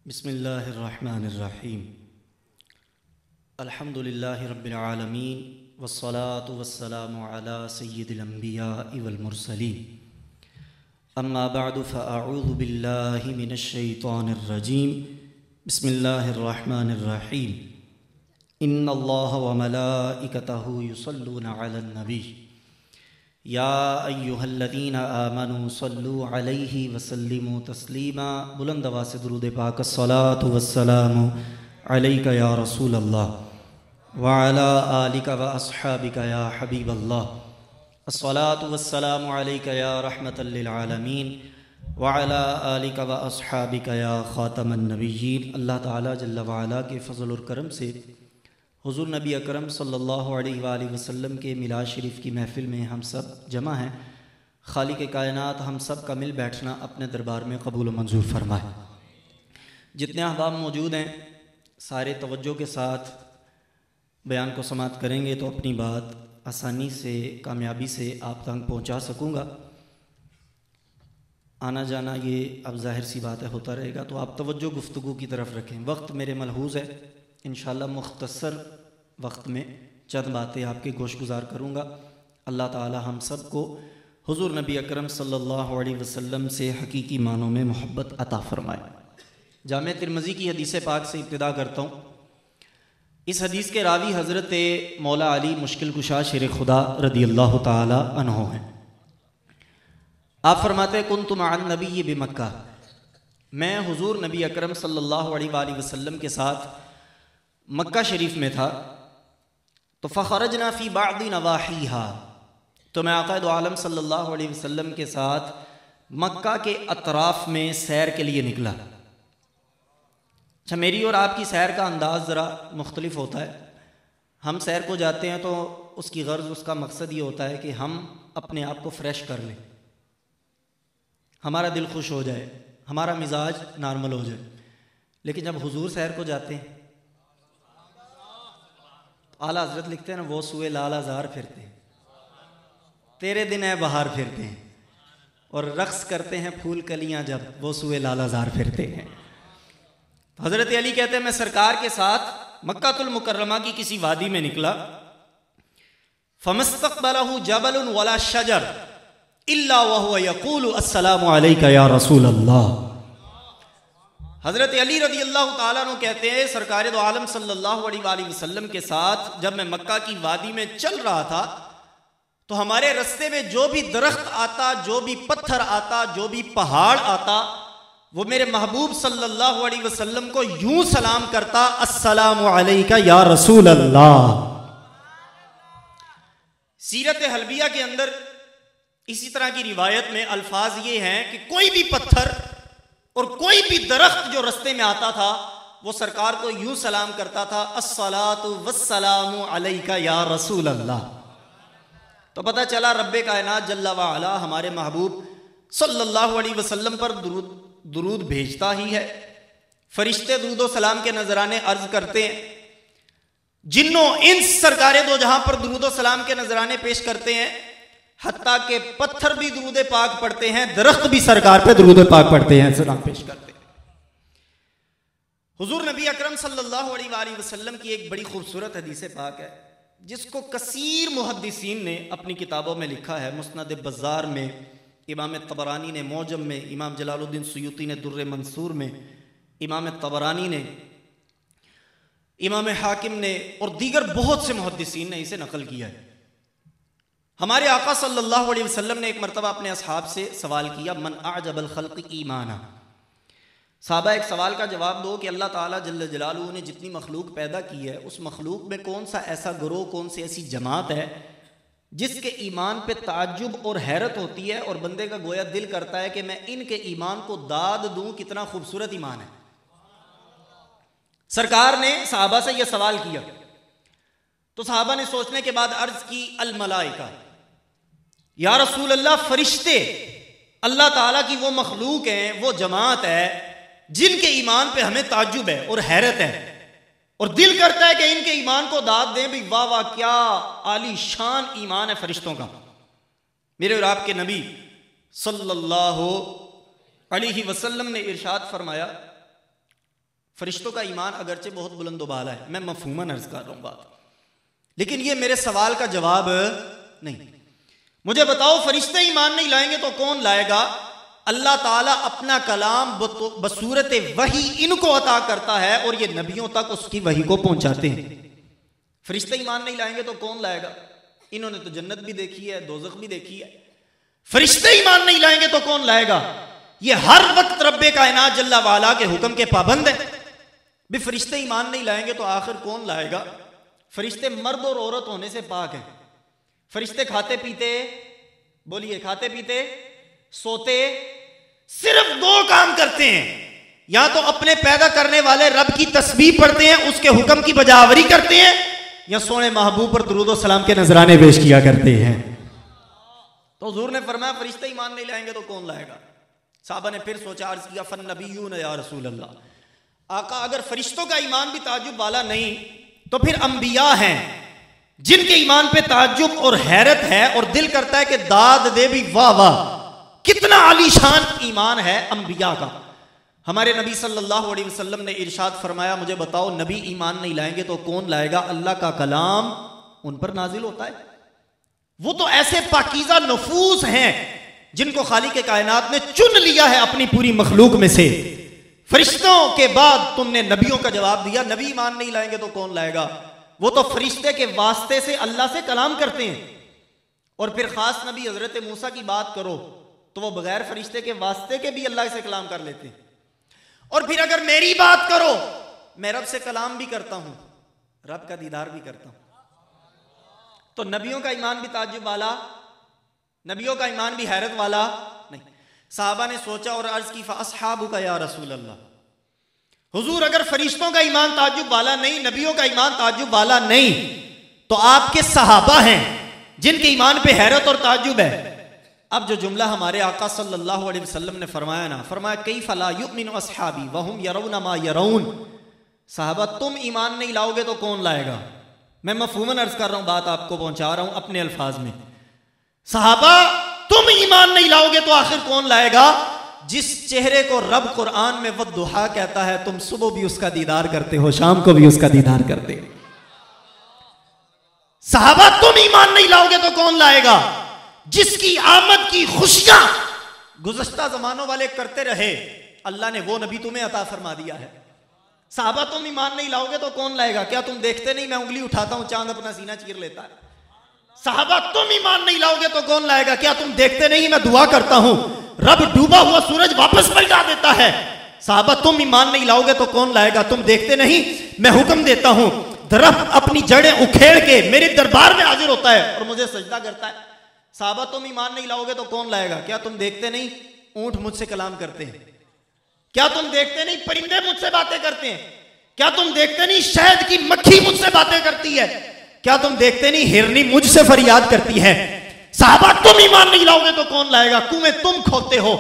बिस्मिल्लाहिर्रहमानिर्रहीम। अल्हम्दुलिल्लाहि रब्बिल आलमीन वस्सलातु वस्सलामु अला सय्यिदिल अंबियाइ वल मुरसलीन। अम्मा बअदु फ़अऊज़ु बिल्लाहि मिनश शैतानिर रजीम। बिस्मिल्लाहिर्रहमानिर्रहीम। इन्नल्लाहा व मलाइकतहु युसल्लूना अलन नबी या अय्युहल्लज़ीना आमनू सल्लू अलैहि वसल्लिमू तस्लीमा। बुलंद आवाज़ से दुरूद पाक अस्सलातु वस्सलामु अलैका या रसूल अल्लाह व अला आलिका व अस्हाबिका या हबीब अल्लाह। अस्सलातु वस्सलामु अलैका या रहमतल लिल आलमीन व अला आलिका व अस्हाबिका या खातमन नबिय्यीन। अल्लाह ताला जल्ल व अला के फ़ज़ल और करम से हुज़ूर नबी अकरम सल्लल्लाहु अलैहि वसल्लम के मिलाद शरीफ की महफ़िल में हम सब जमा हैं। खालिक कायनात हम सब का मिल बैठना अपने दरबार में कबूल मंजूर फरमाए। जितने अहबाब मौजूद हैं सारे तवज्जो के साथ बयान को समाअत करेंगे तो अपनी बात आसानी से कामयाबी से आप तक पहुंचा सकूंगा। आना जाना ये अब जाहिर सी बात है होता रहेगा, तो आप तवज्जो गुफ्तगू की तरफ रखें। वक्त मेरे मलहूज़ है, इंशाअल्लाह मुख्तसर वक्त में चंद बातें आपके गोशगुजार करूँगा। अल्लाह ताला हम सब को हुज़ूर नबी अकरम सल्लल्लाहु अलैहि वसल्लम से हकीकी मानों में मोहब्बत अता फ़रमाए। जामे तिरमिज़ी की हदीस पाक से इब्तिदा करता हूँ। इस हदीस के रावी हज़रत मौला अली मुश्किल कुशा शेर खुदा रदियल्लाहु ताला अन्हु हैं। आप फरमाते कुन्तु मअन नबी बिमक्का, मैं हुज़ूर नबी अकरम सल्लल्लाहु अलैहि वसल्लम के साथ मक्का शरीफ में था। तो फ़ख़रजना फ़ी बाअदि नवाहीहा, तो मैं आक़ा दो आलम सल्लल्लाहु अलैहि वसल्लम के साथ मक्का के अतराफ़ में सैर के लिए निकला। अच्छा, मेरी और आपकी सैर का अंदाज़ ज़रा मुख्तलिफ होता है। हम सैर को जाते हैं तो उसकी गर्ज़, उसका मकसद ये होता है कि हम अपने आप को फ़्रेश कर लें, हमारा दिल खुश हो जाए, हमारा मिजाज नॉर्मल हो जाए। लेकिन जब हुजूर सैर को जाते हैं, आला हज़रत लिखते हैं ना, वो सुए लालाज़ार फिरते हैं, तेरे दिन है बहार फिरते हैं, और रक्स करते हैं फूल कलियां जब वो सुए लालाज़ार फिरते हैं। तो हज़रत अली कहते हैं मैं सरकार के साथ मक्कातुल मुकर्रमा की किसी वादी में निकला। फमस्तक़बलहु जबलुन वला शजर इल्ला वहुव यक़ूलु अस्सलामु अलैका या रसूल अल्लाह। हज़रत अली रज़ी अल्लाह ताला अन्हु कहते हैं सरकार दो आलम सल्लल्लाहु अलैहि वसल्लम के साथ जब मैं मक्का की वादी में चल रहा था तो हमारे रास्ते में जो भी दरख्त आता, जो भी पत्थर आता, जो भी पहाड़ आता, वो मेरे महबूब सल्लल्लाहु अलैहि वसल्लम को यूं सलाम करता, अस्सलामु अलैका या रसूल अल्लाह। सीरत हलबिया के अंदर इसी तरह की रिवायत में अल्फाज ये हैं कि कोई भी पत्थर और कोई भी दरख्त जो रास्ते में आता था वो सरकार को यूं सलाम करता था, अस्सलातु वस्सलामु अलैका या रसूल अल्लाह। तो पता चला रब्बे कायनात जल्ला व अला हमारे महबूब सल्लल्लाहु अलैहि वसल्लम पर दुरूद भेजता ही है। फरिश्ते दुरूद सलाम के नजराने अर्ज करते हैं, जिन्नों इंस सरकारे दो जहां पर दुरूद सलाम के नजराने पेश करते हैं, हत्ता के पत्थर भी दुरूद पाक पढ़ते हैं, दरख्त भी सरकार पे दुरूद पाक पढ़ते हैं, सलाम पेश करते हैं। हुजूर नबी अकरम सल्लल्लाहु अलैहि वसल्लम की एक बड़ी खूबसूरत हदीस पाक है जिसको कसीर मुहद्दिसीन ने अपनी किताबों में लिखा है। मुस्नद बज़ार में, इमाम तबरानी ने मौजम में, इमाम जलालुद्दीन सुयूती ने दुर्र मंसूर में, इमाम तबरानी ने, इमाम हाकिम ने और दीगर बहुत से मुहद्दिसीन ने इसे नकल किया है। हमारे आका सल्लल्लाहु अलैहि वसल्लम ने एक मरतबा अपने असहाब से सवाल किया, मन अअजबल खल्क़ि ईमाना। साहबा एक सवाल का जवाब दो कि अल्लाह ताला जल्ल जलालुहु ने जितनी मखलूक पैदा की है उस मखलूक में कौन सा ऐसा गिरोह, कौन सी ऐसी जमात है जिसके ईमान पे ताज्जुब और हैरत होती है और बंदे का गोया दिल करता है कि मैं इनके ईमान को दाद दूं, कितना खूबसूरत ईमान है। सरकार ने साहबा से यह सवाल किया तो साहबा ने सोचने के बाद अर्ज की, अल मलाइका, या रसूल अल्लाह, फरिश्ते अल्लाह ताला की वो मखलूक है, वो जमात है जिनके ईमान पे हमें ताज्जुब है और हैरत है और दिल करता है कि इनके ईमान को दाद दें, भी वाह वाह क्या आली शान ईमान है फरिश्तों का। मेरे और आपके नबी सल्लल्लाहु अलैहि वसल्लम ने इरशाद फरमाया, फरिश्तों का ईमान अगरचे बहुत बुलंदोबाला है, मैं मफहूमन अर्ज कर रहा हूं बात, लेकिन ये मेरे सवाल का जवाब नहीं। मुझे बताओ फरिश्ते ईमान नहीं लाएंगे तो कौन लाएगा? अल्लाह ताला अपना कलाम बसूरत वही इनको अता करता है और ये नबियों तक उसकी वही को पहुंचाते हैं। फरिश्ते ईमान नहीं लाएंगे तो कौन लाएगा? इन्होंने तो जन्नत भी देखी है, दोज़ख भी देखी है। फरिश्ते ईमान नहीं लाएंगे तो कौन लाएगा? ये हर वक्त रब्बे कायनात जल्ला वाला के हुक्म के पाबंद है। भी फरिश्ते ईमान नहीं लाएंगे तो आखिर कौन लाएगा? फरिश्ते मर्द और औरत होने से पाक हैं। फरिश्ते खाते पीते, बोलिए, खाते पीते, सोते, सिर्फ दो काम करते हैं, या तो अपने पैदा करने वाले रब की तस्बीह पढ़ते हैं, उसके हुक्म की बजावरी करते हैं, या सोने महबूब पर दुरूद और सलाम के नजराने पेश किया करते हैं। तो हुजूर ने फरमाया फरिश्ते ईमान नहीं लाएंगे तो कौन लाएगा? साहबा ने फिर सोचा, अर्ज किया, फन नबीयून या रसूल अल्लाह। आका, अगर फरिश्तों का ईमान भी ताज्जुब वाला नहीं तो फिर अंबिया हैं जिनके ईमान पे ताज्जुब और हैरत है और दिल करता है कि दाद दे भी, वाह वाह, कितना आलीशान ईमान है अंबिया का। हमारे नबी सल्लल्लाहु अलैहि वसल्लम ने इरशाद फरमाया, मुझे बताओ नबी ईमान नहीं लाएंगे तो कौन लाएगा? अल्लाह का कलाम उन पर नाजिल होता है। वो तो ऐसे पाकीज़ा नफूस हैं जिनको खालिक के कायनात ने चुन लिया है अपनी पूरी मखलूक में से। फरिश्तों के बाद तुमने नबियों का जवाब दिया, नबी ईमान नहीं लाएंगे तो कौन लाएगा? वो तो फरिश्ते के वास्ते से अल्लाह से कलाम करते हैं। और फिर खास नबी हजरत मूसा की बात करो तो वो बगैर फरिश्ते के वास्ते के भी अल्लाह से कलाम कर लेते हैं। और फिर अगर मेरी बात करो, मैं रब से कलाम भी करता हूं, रब का दीदार भी करता हूं। तो नबियों का ईमान भी ताज्जुब वाला, नबियों का ईमान भी हैरत वाला नहीं। साहबा ने सोचा और अर्ज की, फ़अस्हाबु का या रसूल अल्लाह, हुजूर अगर फरिश्तों का ईमान ताज्जुब वाला नहीं, नबियों का ईमान ताज्जुब वाला नहीं, तो आपके सहाबा हैं जिनके ईमान पे हैरत और ताज्जुब है। अब जो जुमला हमारे आका सल्लल्लाहु अलैहि वसल्लम ने फरमाया ना, फरमाया कैफ़ ला युमिनु अस्हाबी वहुम यरौना मा यरौन। साहबा तुम ईमान नहीं लाओगे तो कौन लाएगा? मैं मफहूमन अर्ज कर रहा हूं, बात आपको पहुंचा रहा हूं अपने अल्फाज में। साहबा तुम ईमान नहीं लाओगे तो आखिर कौन लाएगा? जिस चेहरे को रब कुरान में वद्दुहा कहता है, तुम सुबह भी उसका दीदार करते हो, शाम को भी उसका दीदार करते हो। साहबा तुम ईमान नहीं लाओगे तो कौन लाएगा? जिसकी आमद की खुशियां गुज़श्ता जमानों वाले करते रहे, अल्लाह ने वो नबी तुम्हें अता फरमा दिया है। साहबा तुम ईमान नहीं लाओगे तो कौन लाएगा? क्या तुम देखते नहीं मैं उंगली उठाता हूं, चांद अपना सीना चीर लेता है? साहबा तुम ईमान नहीं लाओगे तो कौन लाएगा? क्या तुम देखते नहीं मैं दुआ करता हूं, रब डूबा हुआ सूरज वापस पलटा देता है? साहबा तुम ईमान नहीं लाओगे तो कौन लाएगा? तुम देखते नहीं मैं हुक्म देता हूं, दरख्त अपनी जड़ें उखेड़ के मेरे दरबार में हाजिर होता है और मुझे सजदा करता है। साहबा तुम ईमान नहीं लाओगे तो कौन लाएगा? क्या तुम देखते नहीं ऊंट मुझसे कलाम करते हैं? क्या तुम देखते नहीं परिंदे मुझसे बातें करते हैं? क्या तुम देखते नहीं शहद की मक्खी मुझसे बातें करती है? क्या तुम देखते नहीं हिरनी मुझसे फरियाद करती है? साहबा तुम ईमान नहीं लाओगे तो कौन लाएगा? कुएं तुम खोदते हो,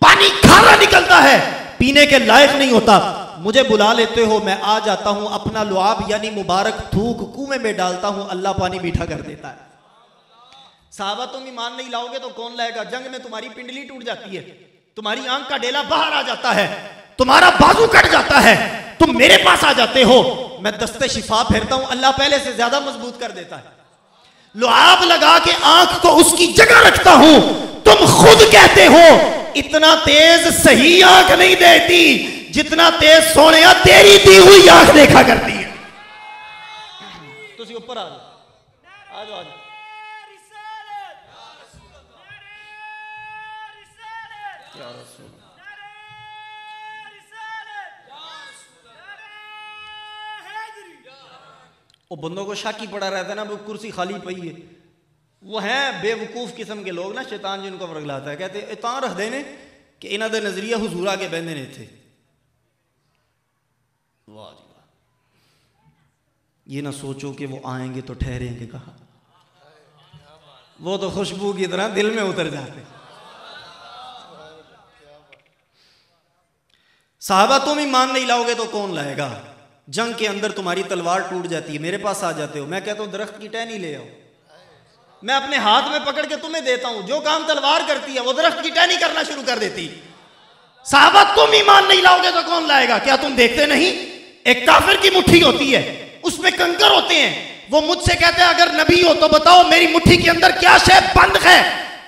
पानी खारा निकलता है, पीने के लायक नहीं होता, मुझे बुला लेते हो, मैं आ जाता हूं, अपना लुआब यानी मुबारक थूक कुएं में डालता हूं, अल्लाह पानी मीठा कर देता है। साहबा तुम ईमान नहीं लाओगे तो कौन लाएगा? जंग में तुम्हारी पिंडली टूट जाती है, तुम्हारी आंख का डेला बाहर आ जाता है, तुम्हारा बाजू कट जाता है, तुम मेरे पास आ जाते हो, मैं दस्ते शिफा फेरता हूं, अल्लाह पहले से ज्यादा मजबूत कर देता है, लुआब लगा के आंख को उसकी जगह रखता हूं। तुम खुद कहते हो इतना तेज सही आंख नहीं देती जितना तेज सोने तेरी दी हुई आंख देखा करती है। तुसी ऊपर आ जाओ, आ जाओ, आ जाओ। वो बंदों को शक ही पड़ा रहता है ना, वो कुर्सी खाली पई है, वो हैं बेवकूफ किस्म के लोग ना, शैतान जिनको वर्गलाता है, कहते इतां रख देने कि इन्हां दे नजरिया हुजूर आके बहंदे ने थे। वाह जी वाह, ये ना सोचो कि वो आएंगे तो ठहरेंगे कहाँ, वो तो खुशबू की तरह दिल में उतर जाते। साहबा तुम ईमान नहीं लाओगे तो कौन लाएगा? जंग के अंदर तुम्हारी तलवार टूट जाती है, मेरे पास आ जाते हो, मैं कहता हूं दरख्त की टहनी ले आओ, मैं अपने हाथ में पकड़ के तुम्हें देता हूं, जो काम तलवार करती है वो दरख्त की टहनी करना शुरू कर देती। साहबा तुम ईमान नहीं लाओगे तो कौन लाएगा? क्या तुम देखते नहीं एक काफिर की मुट्ठी होती है, उसमें कंकर होते हैं, वो मुझसे कहते हैं अगर नबी हो तो बताओ मेरी मुट्ठी के अंदर क्या शय बंद है?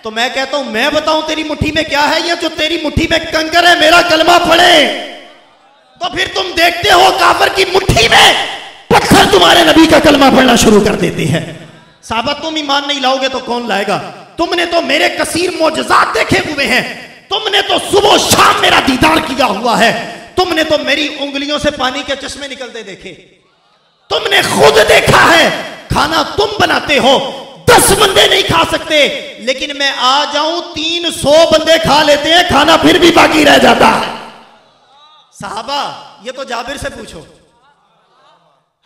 तो मैं कहता हूं मैं बताऊं तेरी मुट्ठी में क्या है? या जो तेरी मुट्ठी में कंकर है मेरा कलमा पढ़े। तो फिर तुम देखते हो काफिर की मुट्ठी में पत्थर तुम्हारे नबी का कलमा पढ़ना शुरू कर देते हैं। साहबा तुम ईमान नहीं लाओगे तो कौन लाएगा? तुमने तो मेरे कसीर मोजज़ात देखे हुए हैं, तुमने तो सुबह शाम मेरा दीदार किया हुआ है, तुमने तो मेरी उंगलियों से पानी के चश्मे निकलते देखे, तुमने खुद देखा है खाना तुम बनाते हो 10 बंदे नहीं खा सकते, लेकिन मैं आ जाऊं 300 बंदे खा लेते हैं, खाना फिर भी बाकी रह जाता है। साहबा ये तो जाबिर से पूछो।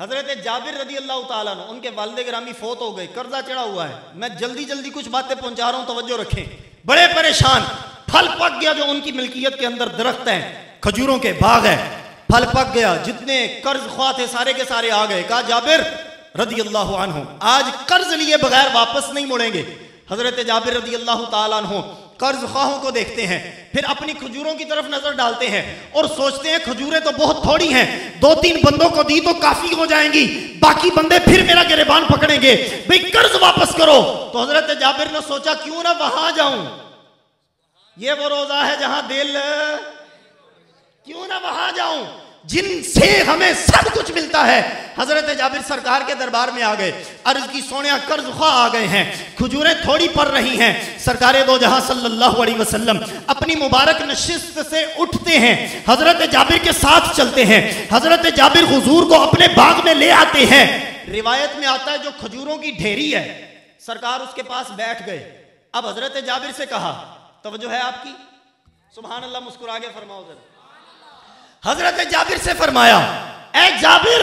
हजरत जाबिर रदी अल्लाह ताला अन्हु, उनके वालिद गिरामी फौत हो गए, कर्जा चढ़ा हुआ है। मैं जल्दी जल्दी कुछ बातें पहुंचा रहा हूं, तवज्जो रखें। बड़े परेशान, फल पक गया, जो उनकी मिल्कियत के अंदर दरख्त है, खजूरों के बाग है, फल पक गया, जितने कर्ज ख्वाह थे सारे के सारे आ गए। कहा जाबिर रदी अल्लाह अन्हु आज कर्ज लिए बगैर वापस नहीं मुड़ेंगे। हजरत जाबिर रदी अल्लाह ताला अन्हु कर्ज ख्वाहों को देखते हैं, फिर अपनी खजूरों की तरफ नजर डालते हैं और सोचते हैं खजूरें तो बहुत थोड़ी हैं, 2-3 बंदों को दी तो काफी हो जाएंगी, बाकी बंदे फिर मेरा गिरबान पकड़ेंगे, भाई कर्ज वापस करो। तो हजरत जाबिर ने सोचा क्यों ना वहां जाऊं, ये वो रोजा है जहां दिल, क्यों ना वहां जाऊं जिनसे हमें सब कुछ मिलता है। हजरत जाबिर सरकार के दरबार में आ गए, अर्ज की सोनिया कर्ज ख्वाह आ गए हैं, खजूरें थोड़ी पड़ रही हैं। सरकारे दो जहां सल्लल्लाहु अलैहि वसल्लम अपनी मुबारक नशिस्त से उठते हैं, हजरत जाबिर के साथ चलते हैं, हजरत जाबिर हुजूर को अपने बाग में ले आते हैं। रिवायत में आता है जो खजूरों की ढेरी है, सरकार उसके पास बैठ गए। अब हजरत जाबिर से कहा, तवज्जो है आपकी, सुभान अल्लाह, मुस्कुरा के फरमाओ जरा। हजरत जाबिर से फरमाया, ए जाबिर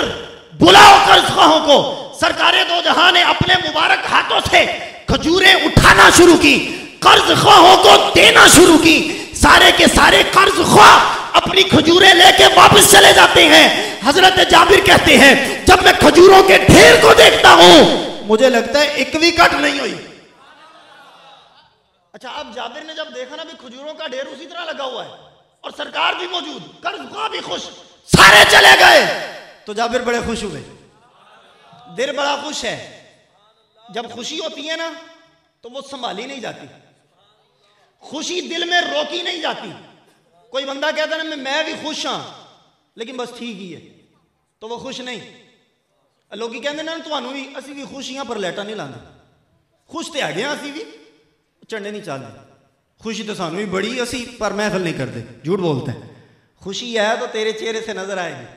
बुलाओ कर्ज ख्वाहों को। सरकारे दो जहां ने अपने मुबारक हाथों से खजूरें उठाना शुरू की, कर्ज ख्वाहों को देना शुरू की। सारे के सारे कर्ज ख्वाह अपनी खजूरें लेके वापस चले जाते हैं। हजरत जाबिर कहते हैं जब मैं खजूरों के ढेर को देखता हूं मुझे लगता है एक भी कट नहीं हुई। अच्छा, अब जाबिर ने जब देखा ना भी खजूरों का ढेर उसी तरह लगा हुआ है और सरकार भी मौजूद, कर्ज ख्वाह भी खुश, सारे चले गए, तो जाबिर बड़े खुश हुए, दिल बड़ा खुश है। जब खुशी होती है ना तो वो संभाली नहीं जाती, खुशी दिल में रोकी नहीं जाती। कोई बंदा कहता है ना मैं भी खुश हाँ लेकिन बस ठीक ही है, तो वो खुश नहीं। लोग कहते ना तुहानू भी असी भी खुश हाँ पर लैटा नहीं लाते, खुश तो है असी भी झंडे नहीं चाहते, खुशी तो सानू भी बड़ी असी पर महफिल नहीं करते, झूठ बोलते हैं। खुशी है तो तेरे चेहरे से नजर आएगी,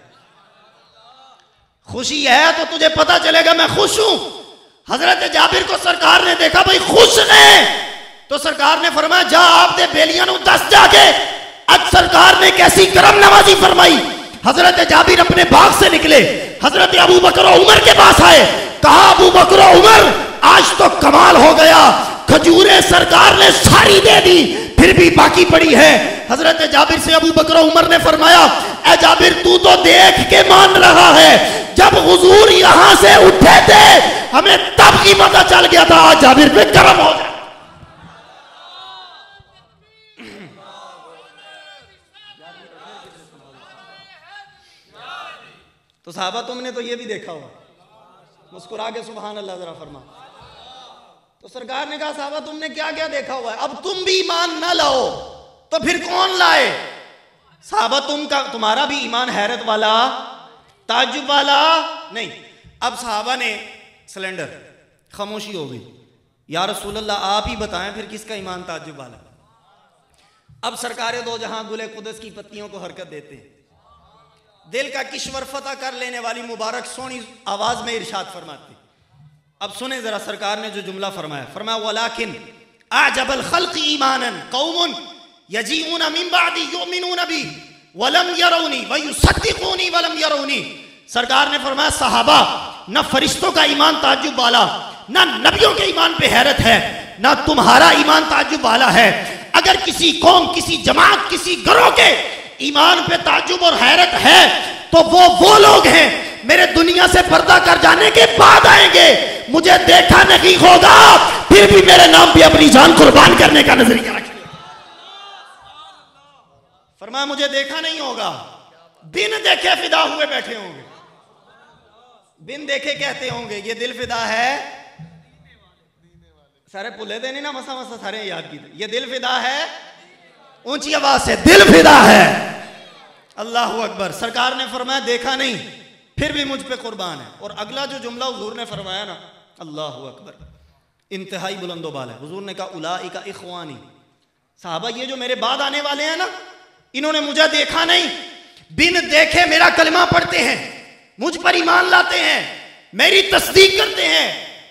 खुशी है तो तुझे पता चलेगा मैं खुश हूं। हजरत जाबिर को सरकार ने देखा भाई खुश है, तो सरकार ने फरमाया जा आप दे बेलियां नूं दस जाके। आज सरकार ने कैसी करम नवाजी फरमाई। हजरत जाबिर अपने बाग से निकले, हजरत अबू बकर और उमर के पास आए, कहा अबू बकर और उमर आज तो कमाल हो गया, खजूरें सरकार ने सारी दे दी, फिर भी बाकी पड़ी है। हजरत जाबिर से अबू बकर और उमर ने फरमाया ए जाबिर तू तो देख के मान रहा है, जब हुजूर यहां से उठे थे हमें तब ही पता चल गया था आज जाबिर पे करम हो जाए। तो साहबा तुमने तो ये भी देखा होगा, मुस्कुरा के सुभान अल्लाह जरा फरमा। तो सरकार ने कहा साहबा तुमने क्या क्या देखा हुआ है, अब तुम भी ईमान ना लाओ तो फिर कौन लाए। साहबा तुम्हारा भी ईमान हैरत वाला ताज्जुब वाला नहीं। अब साहबा ने सिलेंडर, खामोशी हो गई, या रसूल अल्लाह आप ही बताएं फिर किसका ईमान ताज्जुब वाला। अब सरकारें दो जहां गुले कुदस की पत्तियों को हरकत देते हैं, दिल का किश्वर फतह कर लेने वाली मुबारक सोनी आवाज में इरशाद फरमाती। अब सुने जरा सरकार ने जो जुमला फरमाया, फरमाया वलाकिन आजबल खल्क़ ईमानन कौमुन यजीऊन मिन बादी युमिनून बी वलम यरौनी व युसद्दिकूनी वलम यरौनी। सरकार ने फरमाया सहाबा न फरिश्तों का ईमान ताज्जुब वाला, न नबियों के ईमान पे हैरत है, न तुम्हारा ईमान ताज्जुब वाला है। अगर किसी कौम, किसी जमात, किसी गिरोह के ईमान पे ताज्जुब और हैरत है तो वो लोग हैं मेरे दुनिया से पर्दा कर जाने के बाद आएंगे, मुझे देखा नहीं होगा फिर भी मेरे नाम पे अपनी जान कुर्बान करने का नजरिया रखें। फरमाया मुझे देखा नहीं होगा, बिन देखे फिदा हुए बैठे होंगे। बिन देखे कहते होंगे ये दिल फिदा है, सारे पुले देने ना मसा मसा सारे याद की, ये दिल फिदा है, ऊंची आवाज से दिल फिदा है। अल्लाह अकबर। सरकार ने फरमाया देखा नहीं फिर भी मुझ पे कुर्बान है। और अगला जो जुमला हुजूर ने फरमाया ना, अल्लाह अकबर, इंतहाई बुलंदोबाल है। हुजूर ने कहा उलाइका इख्वानी, साहबा ये जो मेरे बाद आने वाले हैं ना, इन्होंने मुझे देखा नहीं, बिन देखे मेरा कलमा पढ़ते हैं, मुझ पर ईमान लाते हैं, मेरी तस्दीक करते हैं,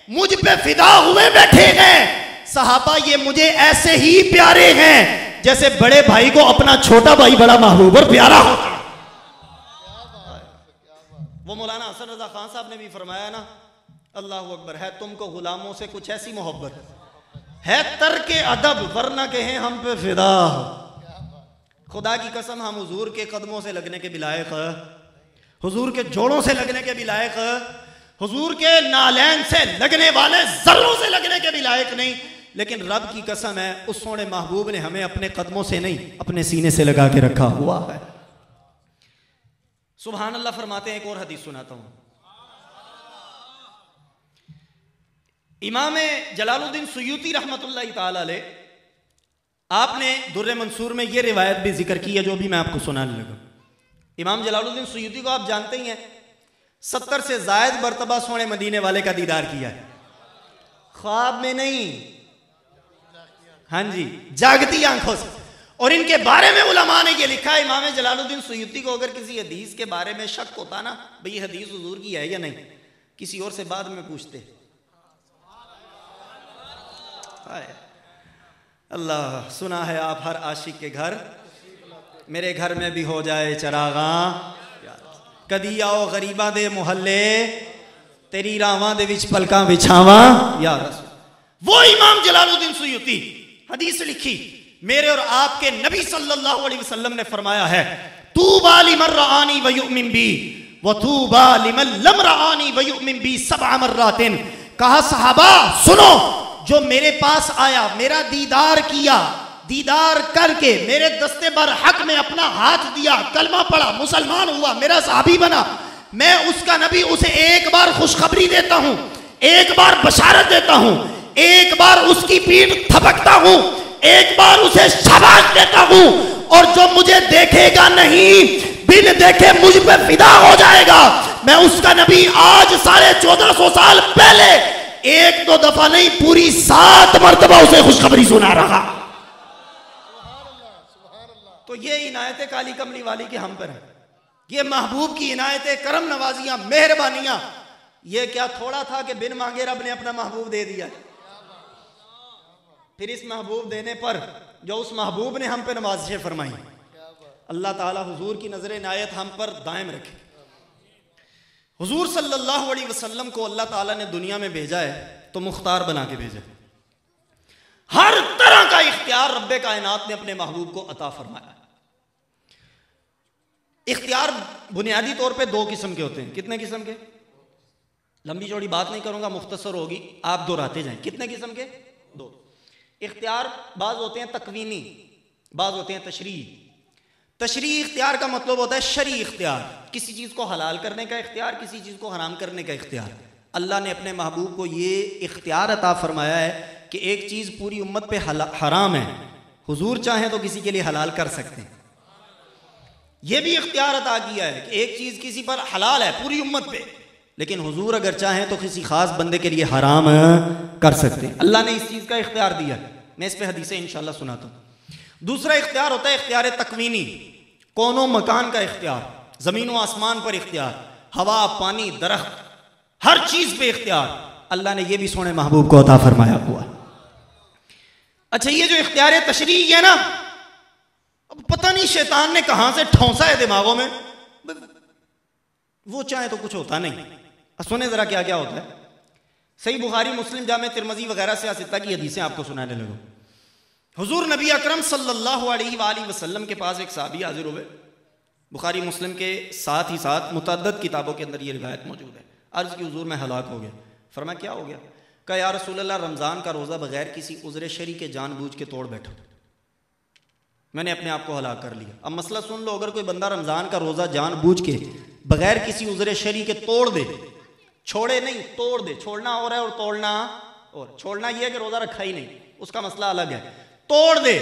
मुझ पे फिदा हुए बैठे हैं। साहबा ये मुझे ऐसे ही प्यारे हैं जैसे बड़े भाई को अपना छोटा भाई बड़ा महबूब और प्यारा होता। वो मौलाना हसन रजा खान साहब ने भी फरमाया ना, अल्लाह अकबर, है तुमको गुलामों से कुछ ऐसी मोहब्बत है तर्क अदब, वरना कहें हम पे फिदा। खुदा की कसम हम हुजूर के कदमों से लगने के भी लायक, हुजूर के जोड़ों से लगने के भी लायक, हुजूर के नालैन से लगने वाले जर्रों से लगने के भी लायक नहीं। लेकिन रब की कसम है उस सोने महबूब ने हमें अपने कदमों से नहीं अपने सीने से लगा के रखा हुआ है। सुभान अल्लाह फरमाते हैं। एक और हदीस सुनाता हूं। इमाम जलालुद्दीन सुयूती रहमतुल्लाह ताला अलैह, आपने दुर्रे मंसूर में यह रिवायत भी जिक्र की है जो भी मैं आपको सुनाने लगा। इमाम जलालुद्दीन सुयूती को आप जानते ही हैं, 70 से जायद मरतबा सोने मदीने वाले का दीदार किया है, ख्वाब में नहीं, हाँ जी, जागती आंखों से। और इनके बारे में उलमा ने ये लिखा है, इमाम जलालुद्दीन सुयूती को अगर किसी हदीस के बारे में शक होता ना, भाई ये हदीस हुजूर की है या नहीं, किसी और से बाद में पूछते। अल्लाह, सुना है आप हर आशिक के घर, मेरे घर में भी हो जाए चरागा, कदी आओ गरीबा दे मुहल्ले, तेरी रावां दे विच पलकां बिछावा या रसूल। वो इमाम जलालुद्दीन सुयूती हदीस लिखी, मेरे और आपके नबी सल्लल्लाहु अलैहि वसल्लम ने फरमाया है, तूबा लिमन रआनी व युमिन बी व तूबा लिमन लम रआनी व युमिन बी सबअ मर्रातिन। कहा सहाबा सुनो, जो मेरे पास आया, मेरा दीदार किया, दीदार करके मेरे दस्ते बर हक में अपना हाथ दिया, कलमा पढ़ा, मुसलमान हुआ, मेरा सहाबी बना, मैं उसका नबी उसे एक बार खुशखबरी देता हूं, एक बार बशारत देता हूं, एक बार उसकी पीठ थपकता हूं, एक बार उसे शाबाश देता हूं, और जो मुझे देखेगा नहीं, बिन देखे मुझ पे फिदा हो जाएगा, मैं उसका नबी आज 1450 साल पहले एक दो दफा नहीं, पूरी 7 मरतबा उसे खुशखबरी सुना रहा। तो ये इनायत काली कमली वाली के हम पर है, ये महबूब की इनायत करम नवाजियां मेहरबानियां। ये क्या थोड़ा था कि बिन मांगे रब ने अपना महबूब दे दिया। फिर इस महबूब देने पर जो उस महबूब ने हम पे नवाजिशें फरमाई, अल्लाह ताला हुजूर की नजर इनायत हम पर दायम रखे। हुजूर सल्लल्लाहु अलैहि वसल्लम को अल्लाह ताला ने दुनिया में भेजा है तो मुख्तार बना के भेजा। हर तरह का इख्तियार रब्बे कायनात ने अपने महबूब को अता फरमाया। इख्तियार बुनियादी तौर पे 2 किस्म के होते हैं। कितने किस्म के? लंबी चौड़ी बात नहीं करूंगा, मुख्तसर होगी, आप दोहराते जाएं। कितने किस्म के? 2 इख्तियार। बाज होते हैं तकवीनी, बाज होते हैं तशरीई। तशरीई इख्तियार का मतलब होता है शरई इख्तियार, किसी चीज को हलाल करने का इख्तियार, किसी चीज को हराम करने का इख्तियार। अल्लाह ने अपने महबूब को ये इख्तियार अता फरमाया है कि एक चीज पूरी उम्मत पे हराम है, हुजूर चाहें तो किसी के लिए हलाल कर सकते हैं। यह भी इख्तियार अता किया है कि एक चीज किसी पर हलाल है पूरी उम्मत पे, लेकिन हुजूर अगर चाहें तो किसी खास बंदे के लिए हराम कर सकते हैं। अल्लाह ने इस चीज का इख्तियार दिया। मैं इस पे हदीसें इंशाल्लाह सुनाता हूं। दूसरा इख्तियार होता है इख्तियार तकवीनी, कौनो मकान का इख्तियार, जमीन व आसमान पर इख्तियार, हवा पानी दरख्त हर चीज पे इख्तियार अल्लाह ने यह भी सोने महबूब को अता फरमाया हुआ। अच्छा, ये जो इख्तियार तशरीई है ना, अब पता नहीं शैतान ने कहां से ठौंसा है दिमागों में, वो चाहे तो कुछ होता नहीं। सुने जरा क्या क्या होता है। सही बुखारी मुस्लिम जामे तिरमिज़ी वगैरह से सित्ता की हदीसें आपको सुनाने लगो। हुजूर नबी अकरम सल्लल्लाहु अलैहि वसल्लम के पास एक सहाबी हाजिर हुए। बुखारी मुस्लिम के साथ ही साथ मुतअद्दिद किताबों के अंदर ये रिवायत मौजूद है। अर्ज़ की हुजूर मैं हलाक हो गया। फरमाया क्या हो गया? कहा या रसूल अल्लाह, रमज़ान का रोज़ा बगैर किसी उज़्र शरी के जानबूझ के तोड़ बैठा। मैंने अपने आप को हलाक कर लिया। अब मसला सुन लो, अगर कोई बंदा रमज़ान का रोज़ा जानबूझ के बगैर किसी उज़्र शरी के तोड़ दे, छोड़े नहीं, तोड़ दे, छोड़ना और है और तोड़ना और, छोड़ना यह है कि रोज़ा रखा ही नहीं, उसका मसला अलग है, तोड़ दे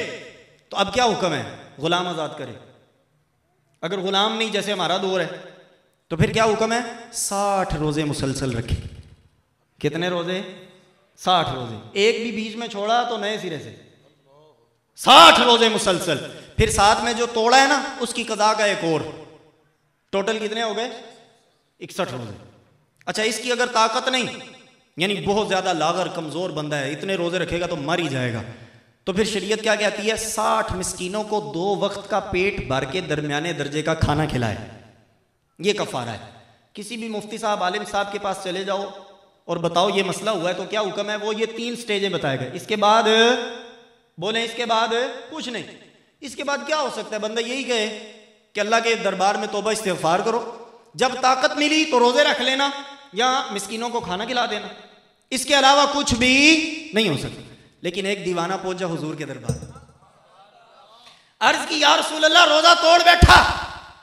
तो अब क्या हुक्म है? गुलाम आज़ाद करे। अगर गुलाम नहीं, जैसे हमारा दौर है, तो फिर क्या हुक्म है? 60 रोज़े मुसलसल रखे। कितने रोज़े? 60 रोज़े। एक भी बीच में छोड़ा तो नए सिरे से 60 रोज़े मुसलसल। फिर साथ में जो तोड़ा है ना, उसकी कज़ा का एक और, टोटल कितने हो गए? 61 रोज़े। अच्छा, इसकी अगर ताकत नहीं, यानी बहुत ज़्यादा लागर कमज़ोर बंदा है, इतने रोज़े रखेगा तो मर ही जाएगा, तो फिर शरीयत क्या कहती है? 60 मिस्कीनों को 2 वक्त का पेट भर के दरमियाने दर्जे का खाना खिलाए। ये कफ़ारा है। किसी भी मुफ्ती साहब, आलिम साहब के पास चले जाओ और बताओ ये मसला हुआ है तो क्या हुक्म है? वो ये 3 स्टेजें बताएगा। इसके बाद बोले, इसके बाद कुछ नहीं। इसके बाद क्या हो सकता है? बंदा यही कहे कि अल्लाह के दरबार में तौबा इस्तिग़फ़ार करो, जब ताकत मिली तो रोज़े रख लेना या मिस्कीनों को खाना खिला देना, इसके अलावा कुछ भी नहीं हो सकता। लेकिन एक दीवाना पहुंचा हुजूर के दरबार, अर्ज की, या रसूल अल्लाह, रोजा तोड़ बैठा।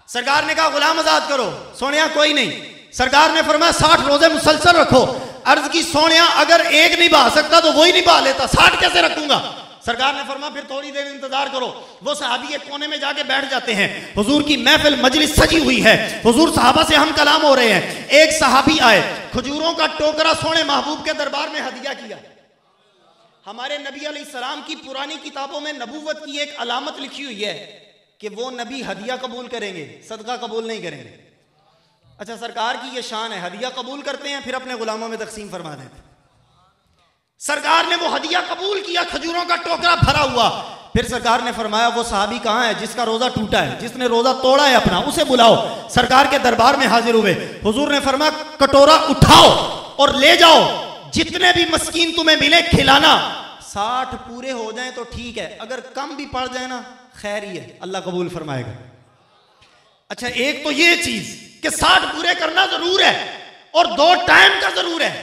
सरकार ने कहा गुलाम आजाद करो। सोनिया कोई नहीं। सरकार ने फरमाया 60 रोजे मुसलसल रखो। अर्ज की, सोनिया अगर एक निभा सकता तो वही निभा लेता, 60 कैसे रखूंगा? सरकार ने फरमाया फिर थोड़ी देर इंतजार करो। वो सहाबी एक कोने में जाके बैठ जाते हैं। हुजूर की महफिल मजलिस सजी हुई है, हुजूर सहाबा से हम कलाम हो रहे हैं। एक सहाबी आए, खजूरों का टोकरा सोने महबूब के दरबार में हदिया किया। हमारे नबी अलैहिस्सलाम की पुरानी किताबों में नबूवत की एक अलामत लिखी हुई है कि वो नबी हदिया कबूल करेंगे, सदका कबूल नहीं करेंगे। अच्छा, सरकार की ये शान है, हदिया कबूल करते हैं फिर अपने गुलामों में तकसीम फरमा देते। सरकार ने वो हदिया कबूल किया, खजूरों का टोकरा भरा हुआ। फिर सरकार ने फरमाया वो सहाबी कहाँ है जिसका रोजा टूटा है, जिसने रोजा तोड़ा है अपना, उसे बुलाओ। सरकार के दरबार में हाजिर हुए। हुजूर ने फरमाया कटोरा उठाओ और ले जाओ, जितने भी मस्कीन तुम्हें मिले खिलाना। 60 पूरे हो जाएं तो ठीक है, अगर कम भी पड़ जाए ना खैर ही है, अल्लाह कबूल फरमाएगा। अच्छा, एक तो ये चीज कि 60 पूरे करना जरूर है और 2 टाइम का जरूर है,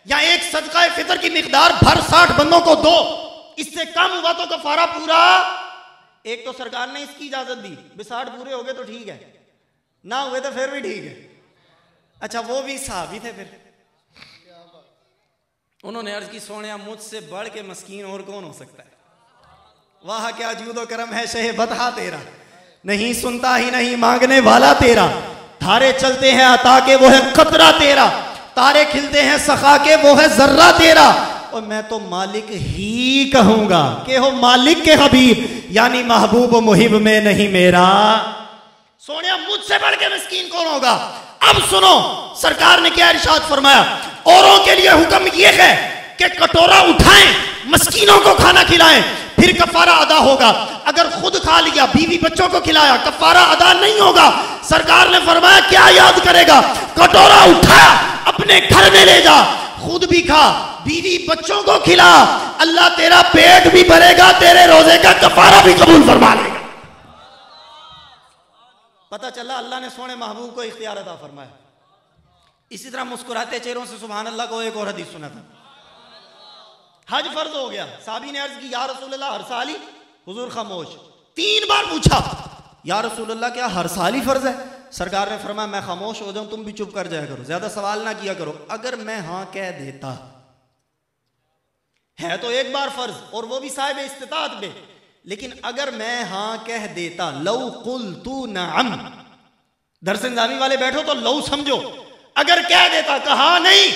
या एक सदका फितर की मिकदार भर 60 बंदों को दो, इससे कम हुआ तो कफारा पूरा। एक तो सरकार ने इसकी इजाजत दी, 60 पूरे हो गए तो ठीक है, ना हुए तो फिर भी ठीक है। अच्छा, वो भी सहाबी थे। फिर उन्होंने अर्ज की, सोनिया मुझसे बढ़ के मस्कीन और कौन हो सकता है? वाह क्या जूदो करम है शहे बता तेरा, नहीं सुनता ही नहीं मांगने वाला तेरा। धारे चलते हैं अता के वो है खतरा तेरा, तारे खिलते हैं सखा के वो है जर्रा तेरा। और मैं तो मालिक ही कहूंगा कि हो मालिक के हबीब, यानी महबूब मुहिब में नहीं मेरा। सोनिया मुझसे बढ़ के मिस्कीन कौन होगा? अब सुनो सरकार ने क्या इरशाद फरमाया। औरों के लिए हुक्म यह है कि कटोरा उठाएं, मस्कीनों को खाना खिलाएं, फिर कफारा अदा होगा। अगर खुद खा लिया, बीवी बच्चों को खिलाया, कफारा अदा नहीं होगा। सरकार ने फरमाया क्या याद करेगा? कटोरा उठा, अपने घर में ले जा, खुद भी खा, बीवी बच्चों को खिला, अल्लाह तेरा पेट भी भरेगा, तेरे रोजे का कफारा भी कबूल फरमा लेगा। पता चला अल्लाह ने सोने महबूब को इख्तियार अता फरमाया। इसी तरह मुस्कुराते चेहरों से सुभान अल्लाह को एक और हदीस सुना था। हज फर्ज हो गया। साहबी ने अर्ज की या रसूल अल्लाह हर साल ही? हुजूर खामोश। 3 बार पूछा या रसूल अल्लाह क्या हर साल ही फर्ज है? सरकार ने फरमाया मैं खामोश हो जाऊं, तुम भी चुप कर जाया करो, ज्यादा सवाल ना किया करो। अगर मैं हाँ कह देता, है तो एक बार फर्ज और वो भी साहिब इस्तिताअत पे, लेकिन अगर मैं हाँ कह देता, लौ कुल्तु नअम, दरस निज़ामी वाले बैठो तो लौ समझो, अगर कह देता, कहा नहीं,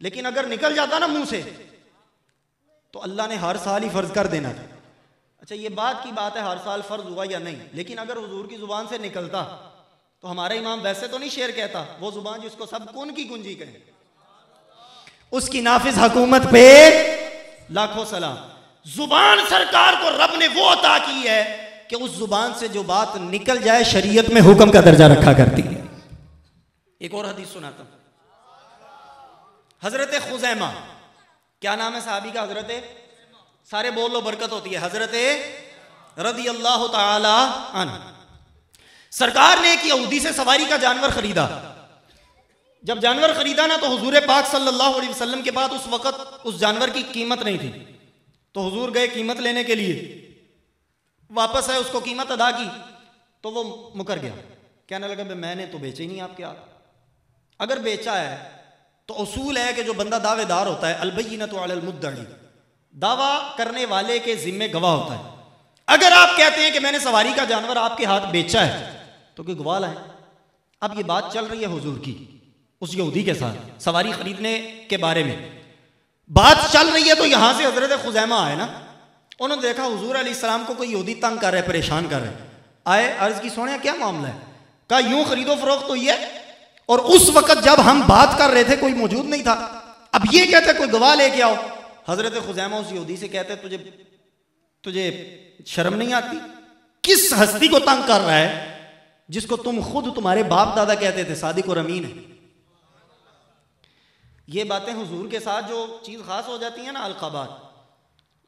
लेकिन अगर निकल जाता ना मुंह से तो अल्लाह ने हर साल ही फर्ज कर देना था। अच्छा, ये बात की बात है हर साल फर्ज हुआ या नहीं, लेकिन अगर हुजूर की जुबान से निकलता तो हमारा इमाम वैसे तो नहीं शेर कहता, वो जुबान जिसको सब कौन की कुंजी कहे, उसकी नाफिज हुकूमत पे लाखों सलाम। जुबान सरकार को रब ने वो अता की है कि उस जुबान से जो बात निकल जाए शरीयत में हुक्म का दर्जा रखा करती है। एक और हदीस सुनाता हूं। हजरत खुजैमा, क्या नाम है साहबी का? हजरत, सारे बोल लो बरकत होती है, हजरत रदी अल्लाह ताला अन्हु। सरकार ने एक यहूदी से सवारी का जानवर खरीदा। जब जानवर खरीदा ना तो हुजूर पाक सल्लल्लाहु अलैहि वसल्लम के पास उस वक्त उस जानवर की कीमत नहीं थी, तो हुजूर गए कीमत लेने के लिए। वापस आए, उसको कीमत अदा की तो वो मुकर गया, कहने लगा भाई मैंने तो बेचे ही नहीं आपके हाथ। अगर बेचा है तो उसूल है कि जो बंदा दावेदार होता है अलबय्यिनतु अलल मुद्दई, दावा करने वाले के जिम्मे गवाह होता है। अगर आप कहते हैं कि मैंने सवारी का जानवर आपके हाथ बेचा है तो कोई गवाह लाए। अब ये बात चल रही है हुजूर की उस यहूदी के साथ सवारी खरीदने के बारे में बात चल रही है, तो यहां से हजरत खुजैमा आए ना, उन्होंने देखा हुजूर अलैहिस्सलाम को कोई यहूदी तंग कर रहे, परेशान कर रहे। आए, अर्ज की सोने क्या मामला है? कहा यूं खरीदो फरोख्त हुई है, और उस वक्त जब हम बात कर रहे थे कोई मौजूद नहीं था। अब ये कहते कोई गवाह लेके आओ। हजरत खुजैमा उस यहूदी से कहते तुझे तुझे शर्म नहीं आती? किस हस्ती को तंग कर रहा है जिसको तुम खुद तुम्हारे बाप दादा कहते थे सादिक और अमीन है। ये बातें हुजूर के साथ जो चीज खास हो जाती है ना, अलकाबात,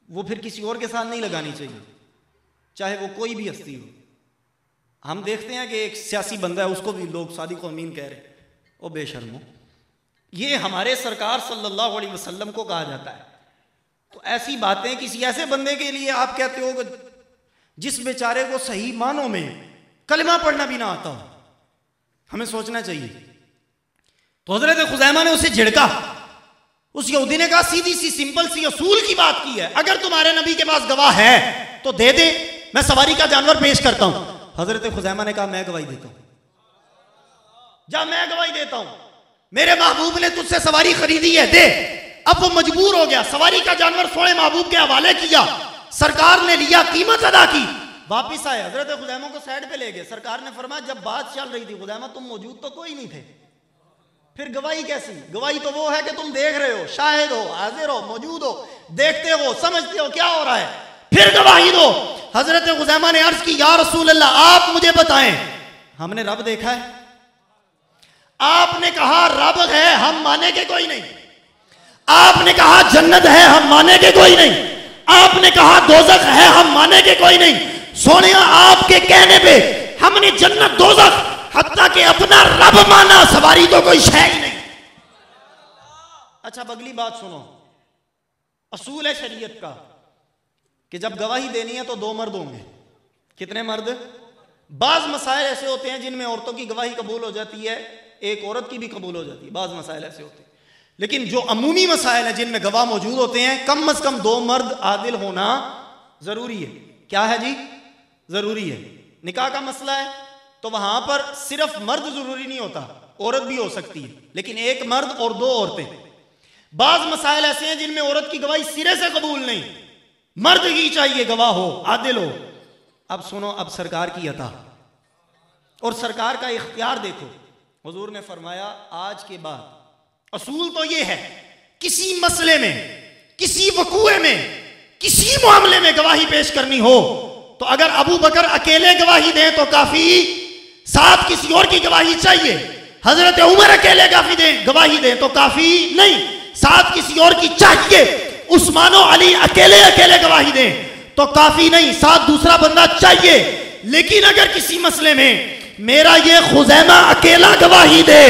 वो फिर किसी और के साथ नहीं लगानी चाहिए, चाहे वो कोई भी हस्ती हो। हम देखते हैं कि एक सियासी बंदा है, उसको भी लोग सादिक और अमीन कह रहे हैं, ओ बेशर्मो। ये हमारे सरकार सल्लल्लाहु अलैहि वसल्लम को कहा जाता है। तो ऐसी बातें किसी ऐसे बंदे के लिए आप कहते हो कि जिस बेचारे को सही मानों में कलमा पढ़ना भी ना आता हो। हमें सोचना चाहिए। तो हजरत खुजैमा ने उसे झिड़का। उस यहूदी ने कहा सीधी सी सिंपल सी असूल की बात की है, अगर तुम्हारे नबी के पास गवाह है तो दे दे, मैं सवारी का जानवर पेश करता हूं। हजरत खुजैमा ने कहा मैं गवाही देता हूं, जा मैं गवाही देता हूं, मेरे महबूब ने तुझसे सवारी खरीदी है, दे। अब वो मजबूर हो गया, सवारी का जानवर सोने महबूब के हवाले किया, सरकार ने लिया, कीमत अदा की, वापिस आए, हजरत खुजैमा को साइड पे ले गए। सरकार ने फरमाया जब बात चल रही थी खुजैमा तुम मौजूद तो कोई नहीं थे, फिर गवाही कैसी? गवाही तो वो है कि तुम देख रहे हो, शाहिद हो, हाजिर हो, मौजूद हो, देखते हो, समझते हो क्या हो रहा है, फिर गवाही दो। हजरत खुजैमा ने अर्ज की या रसूल अल्लाह आप मुझे बताएं, हमने रब देखा है? आपने कहा रब है, हम माने के कोई नहीं। आपने कहा जन्नत है, हम माने के कोई नहीं। आपने कहा दोजख है, हम माने के कोई नहीं। सोनिया आपके कहने पे हमने जन्नत दोजख हत्ता के अपना रब माना, सवारी तो कोई शय ही नहीं। अच्छा अगली बात सुनो, असूल है शरीयत का कि जब गवाही देनी है तो दो मर्द होंगे। कितने मर्द? बाज मसाइल ऐसे होते हैं जिनमें औरतों की गवाही कबूल हो जाती है, एक औरत की भी कबूल हो जाती है, बाज मसाइल ऐसे होते हैं। लेकिन जो अमूमी मसाइल है जिनमें गवाह मौजूद होते हैं, कम से कम दो मर्द आदिल होना जरूरी है। क्या है जी? जरूरी है। निकाह का मसला है तो वहां पर सिर्फ मर्द जरूरी नहीं होता, औरत भी हो सकती है, लेकिन एक मर्द और दो औरतें। बाज मसाइल ऐसे हैं जिनमें औरत की गवाही सिरे से कबूल नहीं, मर्द ही चाहिए गवाह हो, आदिल हो। अब सुनो, अब सरकार की अता और सरकार का इख्तियार देखो। हुजूर ने फरमाया आज के बाद असूल तो ये है, किसी मसले में, किसी वकूए में, किसी मामले में गवाही पेश करनी हो तो अगर अबू बकर अकेले गवाही दें तो काफी, साथ किसी और की गवाही चाहिए। हजरत उमर अकेले गवाही दें तो काफी नहीं, साथ किसी और की चाहिए। उस्मान और अली अकेले अकेले गवाही दें तो काफी नहीं, साथ दूसरा बंदा चाहिए। लेकिन अगर किसी मसले में मेरा ये खुजैमा अकेला गवाही दे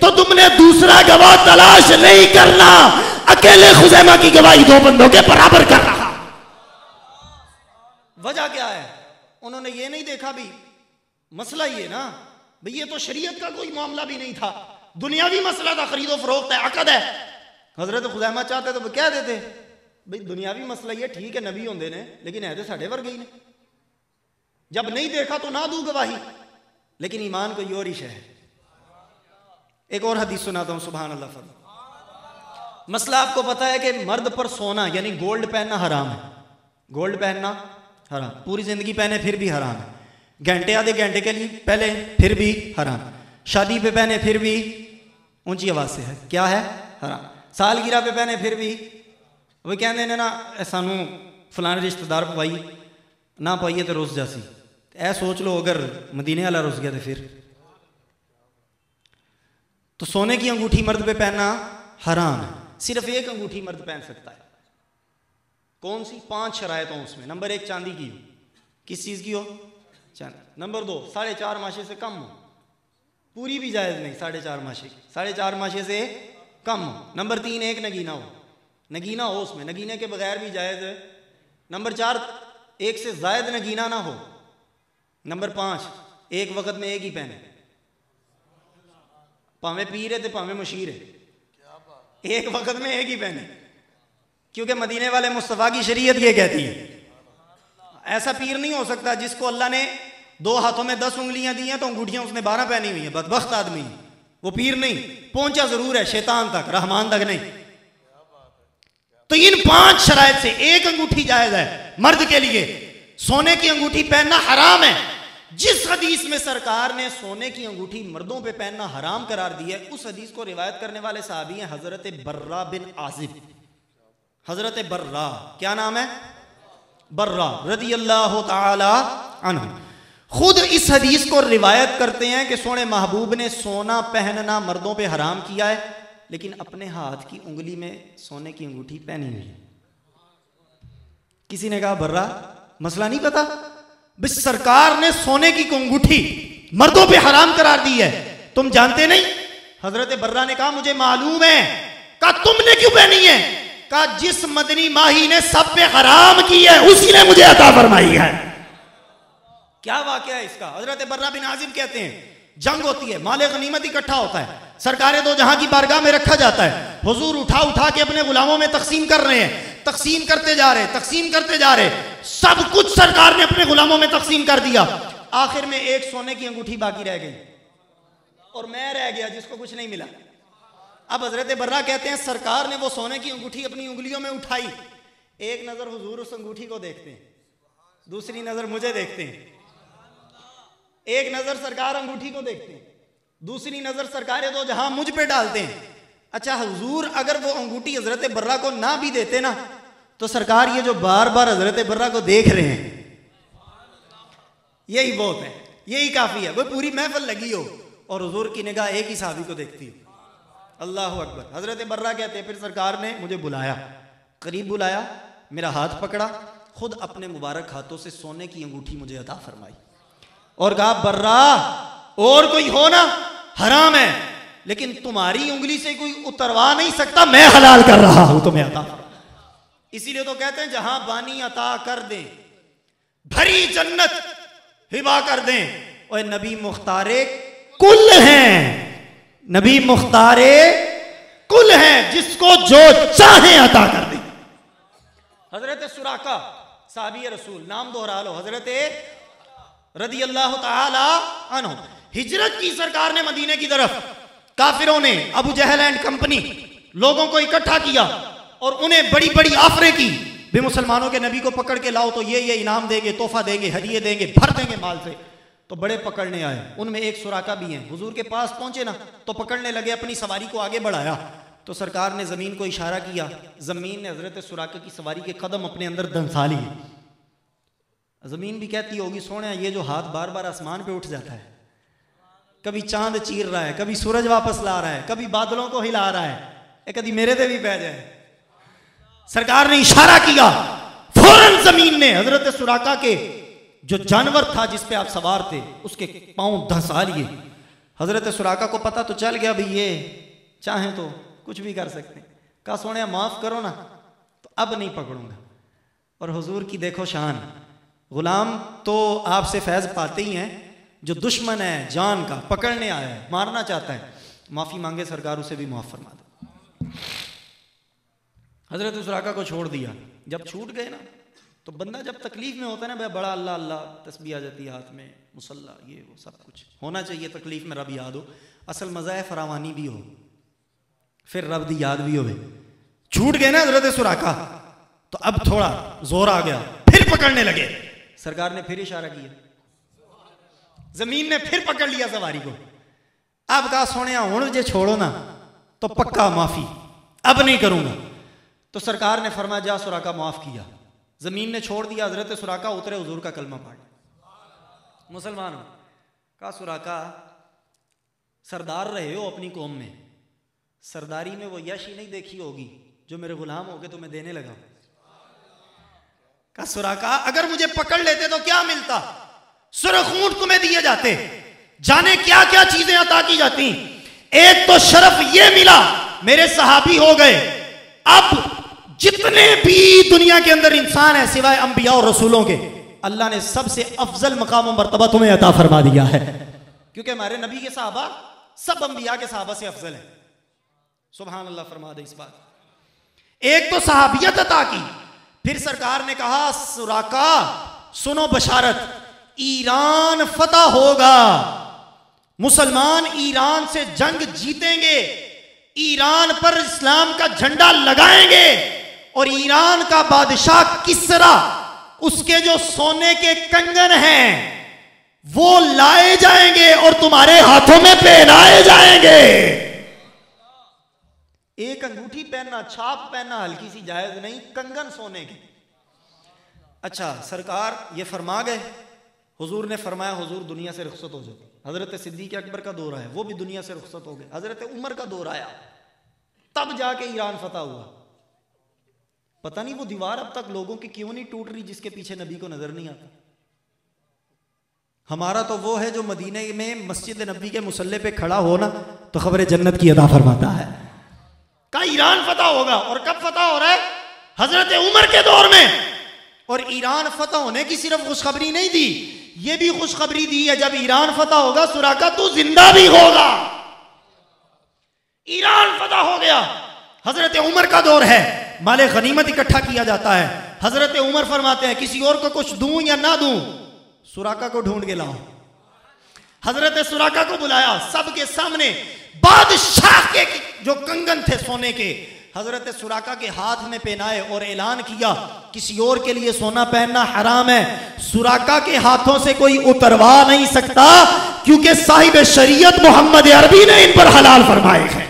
तो तुमने दूसरा गवाह तलाश नहीं करना, अकेले खुजैमा की गवाही दो बंदों के बराबर कर रहा। वजह क्या है? उन्होंने ये नहीं देखा भी मसला ये ना भाई, ये तो शरीयत का कोई मामला भी नहीं था, दुनियावी मसला था, खरीदो फरोख्त है, अकद है। हजरत खुजैमा चाहते तो क्या देते भाई, दुनियावी मसला ये ठीक है, नबी होंदे ने, लेकिन है तो साढ़े वर्गे ही ने। जब नहीं देखा तो ना दू गवाही, लेकिन ईमान को योर इश है। एक और हदीस सुनाता हूं, सुभान अल्लाह। फरमा मसला आपको पता है कि मर्द पर सोना यानी गोल्ड पहनना हराम है। गोल्ड पहनना हराम, पूरी जिंदगी पहने फिर भी हराम है, घंटे आधे घंटे के लिए पहले फिर भी हराम, शादी पे पहने फिर भी ऊंची आवाज से है, क्या है? हराम। सालगिरह पे पहने फिर भी वो कहते ने ना सानू फलाने रिश्तेदार पवाई ना पाइए तो रुस जासी। ऐ सोच लो अगर मदीने वाला रुस गया तो फिर। तो सोने की अंगूठी मर्द पे पहनना हराम है, सिर्फ एक अंगूठी मर्द पहन सकता है। कौन सी? 5 शरायत हो उसमें। नंबर 1 चांदी की हो। किस चीज की हो? चांदी। नंबर 2 4.5 माशे से कम हो, पूरी भी जायज नहीं, 4.5 माशे, 4.5 माशे से कम हो। नंबर 3 एक नगीना हो, नगीना हो उसमें, नगीने के बगैर भी जायज है। नंबर 4 एक से जायद नगीना ना हो। नंबर 5, एक वक्त में एक ही पहने, भावें पीर है तो भावें मुशीर है, एक वक्त में एक ही पहने, क्योंकि मदीने वाले मुस्तफ़ा की शरीयत ये कहती है। ऐसा पीर नहीं हो सकता जिसको अल्लाह ने 2 हाथों में 10 उंगलियां दी हैं तो अंगूठियां उसने 12 पहनी हुई हैं, बदबख्त आदमी, वो पीर नहीं। पहुंचा जरूर है शैतान तक, रहमान तक नहीं। तो इन 5 शराइत से एक अंगूठी जायज है मर्द के लिए, सोने की अंगूठी पहनना हराम है। जिस हदीस में सरकार ने सोने की अंगूठी मर्दों पे पहनना हराम करार दिया है, उस हदीस को रिवायत करने वाले साहबी हैं हजरत बर्रा बिन आजिब। हजरत बर्रा, क्या नाम है? बर्रा रज़ी अल्लाह ताला अन्हु खुद इस हदीस को रिवायत करते हैं कि सोने महबूब ने सोना पहनना मर्दों पे हराम किया है, लेकिन अपने हाथ की उंगली में सोने की अंगूठी पहनी हुई है। किसी ने कहा बर्रा मसला नहीं पता, बस सरकार ने सोने की अंगूठी मर्दों पे हराम करार दी है, तुम जानते नहीं? हजरत बर्रा ने कहा मुझे मालूम है। कहा तुमने क्यों पहनी है? कहा जिस मदनी माही ने सब पे हराम की है उसी ने मुझे अता फरमाई है। क्या वाकया है इसका? हजरत बर्रा बिन आजिम कहते हैं जंग होती है, माले गनीमत इकट्ठा होता है, सरकारें दो जहां की बारगाह में रखा जाता है, हुजूर उठा उठा के अपने गुलामों में तकसीम कर रहे हैं, तकसीम करते जा रहे, तकसीम करते जा रहे, सब कुछ सरकार ने अपने गुलामों में तकसीम कर दिया। आखिर में एक सोने की अंगूठी बाकी रह गई और मैं रह गया जिसको कुछ नहीं मिला। अब हजरत बर्रा कहते हैं सरकार ने वो सोने की अंगूठी अपनी उंगलियों में उठाई, एक नजर हुजूर उस अंगूठी को देखते हैं, दूसरी नजर मुझे देखते हैं, एक नजर सरकार अंगूठी को देखते हैं, दूसरी नजर सरकारें दो जहां मुझ पे डालते हैं। अच्छा हुजूर अगर वो अंगूठी हजरत बर्रा को ना भी देते ना तो सरकार ये जो बार बार हजरत बर्रा को देख रहे हैं यही बहुत है, यही काफी है। वो पूरी महफिल लगी हो और हुजूर की निगाह एक ही साहबी को देखती हो। अल्लाह अकबर। हजरत बर्रा कहते हैं फिर सरकार ने मुझे बुलाया, करीब बुलाया, मेरा हाथ पकड़ा, खुद अपने मुबारक हाथों से सोने की अंगूठी मुझे अता फरमाई और कहा बर्रा और कोई हो ना हराम है, लेकिन तुम्हारी उंगली से कोई उतरवा नहीं सकता, मैं हलाल कर रहा हूं तुम्हें अता। इसीलिए तो कहते हैं जहां बानी अता कर दे भरी जन्नत हिबा कर दें। और नबी मुख्तारे कुल हैं, नबी मुख्तारे कुल हैं, जिसको जो चाहे अता कर दे। हजरत सुराका साहबी रसूल, नाम दोहरा लो, हजरत रज़ी अल्लाह ताला अन्हु। हिजरत की सरकार ने मदीने की तरफ, काफिरों ने अबू जहल एंड कंपनी लोगों को इकट्ठा किया और उन्हें बड़ी बड़ी ऑफरें की, भी मुसलमानों के नबी को पकड़ के लाओ तो ये इनाम देंगे, तोहफा देंगे, हदिये देंगे, भर देंगे माल से। तो बड़े पकड़ने आए, उनमें एक सुराका भी हैं। हुजूर के पास पहुंचे ना तो पकड़ने लगे, अपनी सवारी को आगे बढ़ाया तो सरकार ने जमीन को इशारा किया, जमीन ने हजरत सुराका की सवारी के कदम अपने अंदर दंसा लिए। जमीन भी कहती होगी सोने ये जो हाथ बार बार आसमान पे उठ जाता है, कभी चांद चीर रहा है, कभी सूरज वापस ला रहा है, कभी बादलों को हिला रहा है, कभी मेरे पे भी पै जाए। सरकार ने इशारा किया, फौरन जमीन ने हजरत सुराका के जो जानवर था जिस पे आप सवार थे उसके पांव धंसा लिए। हजरत सुराका को पता तो चल गया भाई ये चाहे तो कुछ भी कर सकते हैं। कहा सोने माफ करो ना, तो अब नहीं पकड़ूंगा। और हुजूर की देखो शान, गुलाम तो आपसे फैज पाते ही हैं, जो दुश्मन है जान का, पकड़ने आया है, मारना चाहता है, माफी मांगे सरकार उसे भी माफ फरमा दे। हजरत सुराका को छोड़ दिया। जब छूट गए ना तो बंदा जब तकलीफ में होता है ना, बड़ा अल्लाह अल्लाह तस्बीह आ जाती है हाथ में, मुसल्ला ये वो सब कुछ होना चाहिए, तकलीफ में रब याद हो, असल मजा है फरावानी भी हो, फिर रब दी याद भी हो। छूट गए ना हजरत सुराका तो अब थोड़ा जोर आ गया, फिर पकड़ने लगे। सरकार ने फिर इशारा किया, जमीन ने फिर पकड़ लिया सवारी को। अब कहा सोने हुण जे छोड़ो ना तो पक्का माफी, अब नहीं करूंगा। तो सरकार ने फरमाया जा सुराका माफ किया। जमीन ने छोड़ दिया, हजरत सुराका उतरे, हुजूर का कलमा पढ़ मुसलमान हो। कहा सुराका सरदार रहे हो अपनी कौम में, सरदारी में वो यश ही नहीं देखी होगी जो मेरे गुलाम हो गए तुम्हें देने लगा। कहा सुराका अगर मुझे पकड़ लेते तो क्या मिलता, सुर्ख ऊंट तुम्हें दिए जाते, जाने क्या क्या चीजें अता की जाती। एक तो शरफ ये मिला मेरे सहाबी हो गए, अब जितने भी दुनिया के अंदर इंसान है सिवाय अंबिया और रसूलों के, अल्लाह ने सबसे अफजल मकाम और मर्तबा तुम्हें अता फरमा दिया है, क्योंकि हमारे नबी के सहाबा सब अंबिया के सहाबा से अफजल है। सुभान अल्लाह फरमा दे इस बात। एक तो सहाबियत अता की, फिर सरकार ने कहा सुराका सुनो बशारत, ईरान फतह होगा, मुसलमान ईरान से जंग जीतेंगे, ईरान पर इस्लाम का झंडा लगाएंगे और ईरान का बादशाह किसरा, उसके जो सोने के कंगन हैं वो लाए जाएंगे और तुम्हारे हाथों में पहनाए जाएंगे। एक अंगूठी पहनना, छाप पहनना हल्की सी जायज नहीं, कंगन सोने के। अच्छा, सरकार ये फरमा गए, हुजूर ने फरमाया हुजूर दुनिया से रुखसत हो जाओ। हजरत सिद्दीक अकबर का दौर आया, वो भी दुनिया से रुखसत हो गए। हजरत उमर का दौर आया, तब जाके ईरान फतह हुआ। पता नहीं वो दीवार अब तक लोगों की क्यों नहीं टूट रही जिसके पीछे नबी को नजर नहीं आता। हमारा तो वो है जो मदीने में मस्जिद नबी के मुसल्ले पे खड़ा हो ना तो खबर जन्नत की अदा फरमाता है। का ईरान फतह होगा, और कब फतह हो रहा है? हजरत उमर के दौर में। और ईरान फतह होने की सिर्फ खुशखबरी नहीं दी, ये भी खुशखबरी दी है जब ईरान फतह होगा सुराका तू जिंदा भी होगा। ईरान फतह हो गया, हजरत उमर का दौर है, माले गनीमत इकट्ठा किया जाता है। हजरत उमर फरमाते हैं किसी और को कुछ दूं या ना दूं, सुराका को ढूंढ के लाओ। हजरत सुराका को बुलाया, सबके सामने बादशाह के जो कंगन थे सोने के हजरत सुराका के हाथ में पहनाए और ऐलान किया किसी और के लिए सोना पहनना हराम है, सुराका के हाथों से कोई उतरवा नहीं सकता, क्योंकि साहिब शरीयत मोहम्मद अरबी ने इन पर हलाल फरमाए हैं।